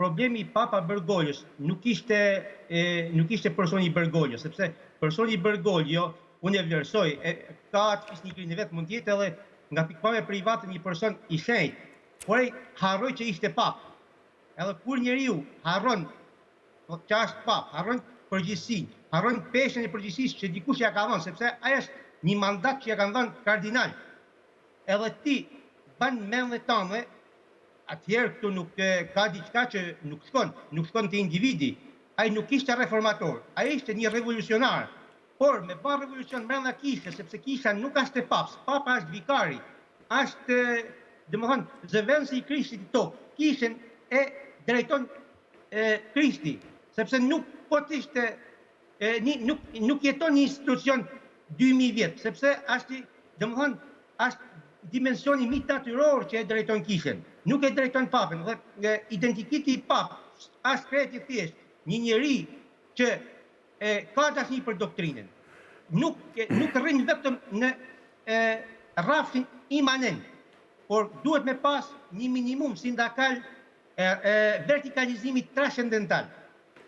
problemi i Papa Bergoglio's nuk ishte personi i Bergoglio, sepse personi i Bergoglio, unë e vlerësoj, ka atë fisnikrinë e vet, mund të jetë edhe nga pikpamja private një person i shenjtë, por ai harroi që ishte Pap. Edhe kur njeriu harron që është Pap, harron përgjegjësinë, harron peshën e përgjegjësisë që dikush ja ka dhënë, sepse ai është një mandat që ja kanë dhënë kardinal. Edhe ti ban mendje tënde, atëherë këtu nuk ka diçka që nuk shkon te individi. Ai nuk ishte reformator, ai ishte një revolucionar. Por me bën revolucion brenda kishës, sepse kisha nuk është e Paps, Papa është vikari, është domethënë zëvendësi i Krishtit i tokë. Kishën e drejton Krishti, sepse nuk po të ishte nuk jeton një institucion 2000 vjet, sepse është domethënë është dimensioni më natyror që e drejton kishën. Nuk e drejton Papën, dhe identiteti i Papës është krejt i thjesht, një njeri që ka dashni për doktrinën. Nuk rrin vetëm në rrafshin imanent, por duhet me pas një minimum sindakal vertikalizimit trascendental.